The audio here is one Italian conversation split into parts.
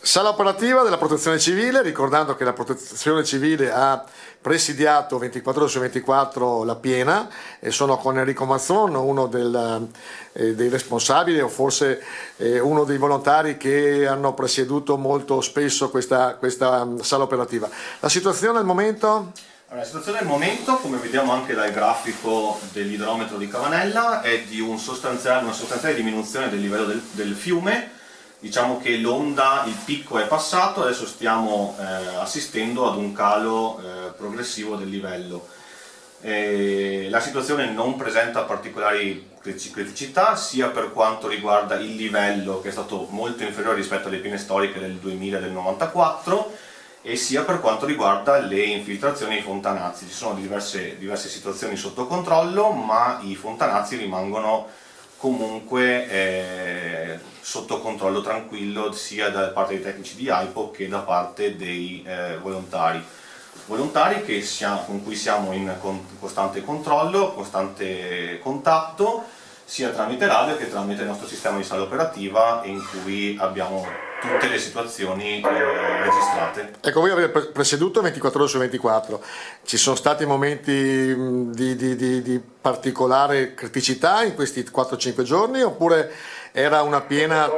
Sala operativa della Protezione Civile, ricordando che la Protezione Civile ha presidiato 24 ore su 24 la piena, e sono con Enrico Mazzon, uno dei responsabili o forse uno dei volontari che hanno presieduto molto spesso questa sala operativa. La situazione al momento? La situazione al momento, come vediamo anche dal grafico dell'idrometro di Cavanella, è di una sostanziale diminuzione del livello del fiume. Diciamo che l'onda, il picco è passato, adesso stiamo assistendo ad un calo progressivo del livello. La situazione non presenta particolari criticità, sia per quanto riguarda il livello, che è stato molto inferiore rispetto alle piene storiche del 2000 e del 94, e sia per quanto riguarda le infiltrazioni ai fontanazzi. Ci sono diverse situazioni sotto controllo, ma i fontanazzi rimangono comunque sotto controllo tranquillo, sia da parte dei tecnici di AIPO che da parte dei volontari con cui siamo in costante controllo, costante contatto, sia tramite radio che tramite il nostro sistema di sala operativa, in cui abbiamo tutte le situazioni registrate. Ecco, voi avete presieduto 24 ore su 24, ci sono stati momenti di particolare criticità in questi 4-5 giorni, oppure era una piena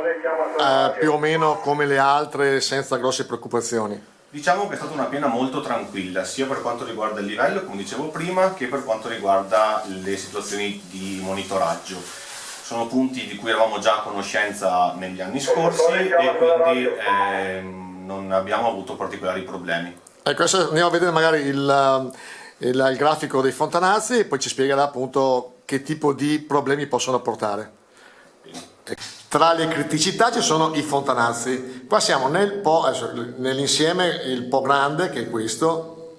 più o meno come le altre, senza grosse preoccupazioni? Diciamo che è stata una piena molto tranquilla, sia per quanto riguarda il livello, come dicevo prima, che per quanto riguarda le situazioni di monitoraggio. Sono punti di cui eravamo già a conoscenza negli anni scorsi e quindi non abbiamo avuto particolari problemi. Ecco, adesso andiamo a vedere magari il grafico dei fontanazzi e poi ci spiegherà appunto che tipo di problemi possono portare. Tra le criticità ci sono i fontanazzi. Qua siamo nell'insieme il Po grande, che è questo,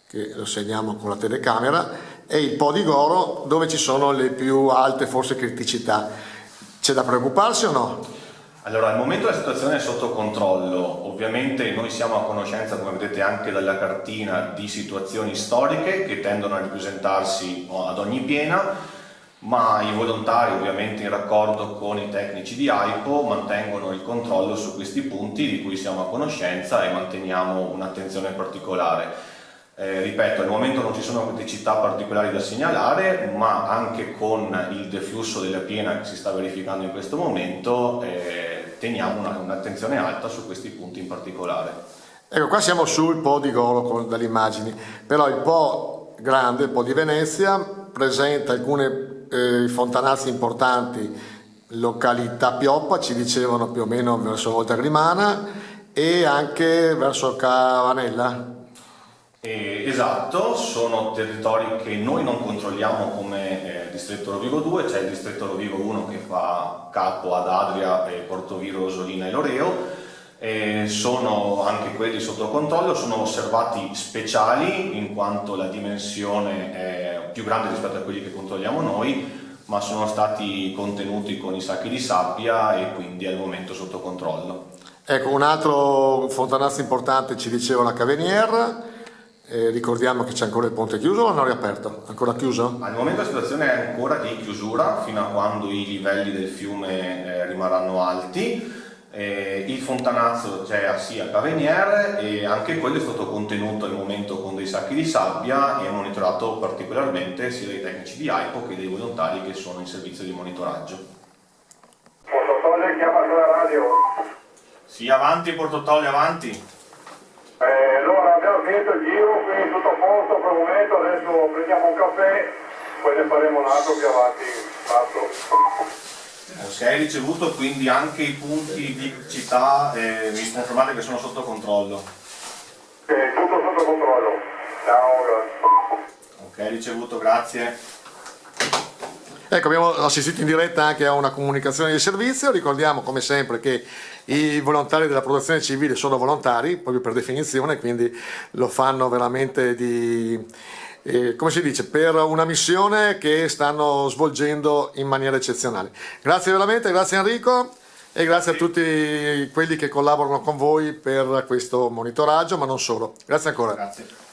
che lo segniamo con la telecamera, e il Po di Goro, dove ci sono le più alte forse criticità. C'è da preoccuparsi o no? Allora, al momento la situazione è sotto controllo. Ovviamente noi siamo a conoscenza, come vedete anche dalla cartina, di situazioni storiche che tendono a ripresentarsi ad ogni piena, ma i volontari, ovviamente in raccordo con i tecnici di AIPO, mantengono il controllo su questi punti di cui siamo a conoscenza e manteniamo un'attenzione particolare. Ripeto, al momento non ci sono criticità particolari da segnalare, ma anche con il deflusso della piena che si sta verificando in questo momento teniamo un'attenzione alta su questi punti in particolare. Ecco, qua siamo sul Po di Goro dalle immagini, però il Po grande, il Po di Venezia, presenta alcune fontanazzi importanti, località Pioppa, ci dicevano più o meno verso Voltagrimana, e anche verso Cavanella. Esatto, sono territori che noi non controlliamo come distretto Rovigo 2, c'è il distretto Rovigo 1 che fa capo ad Adria, Portoviro, Rosolina e Loreo. Sono anche quelli sotto controllo, sono osservati speciali in quanto la dimensione è più grande rispetto a quelli che controlliamo noi, ma sono stati contenuti con i sacchi di sabbia e quindi al momento sotto controllo. Ecco, un altro fontanazzo importante ci diceva la Cavenier. Ricordiamo che c'è ancora il ponte chiuso o hanno riaperto? Ancora chiuso? Al momento la situazione è ancora di chiusura fino a quando i livelli del fiume rimarranno alti. Il fontanazzo c'è sia a Cavenier e anche quello è stato contenuto al momento con dei sacchi di sabbia e monitorato particolarmente sia dai tecnici di AIPO che dei volontari che sono in servizio di monitoraggio. Portotolle chiama sulla radio. Sì, avanti Portotolle, avanti. Allora abbiamo finito il giro, quindi tutto a posto per il momento, adesso prendiamo un caffè, poi ne faremo un altro più avanti. Se hai ricevuto quindi anche i punti di criticità, mi confermate che sono sotto controllo? Tutto sotto controllo. Ciao, grazie. Ok, ricevuto, grazie. Ecco, abbiamo assistito in diretta anche a una comunicazione di servizio. Ricordiamo come sempre che i volontari della Protezione Civile sono volontari, proprio per definizione, quindi lo fanno veramente come si dice, per una missione che stanno svolgendo in maniera eccezionale. Grazie veramente, grazie Enrico e grazie a tutti quelli che collaborano con voi per questo monitoraggio, ma non solo. Grazie ancora. Grazie.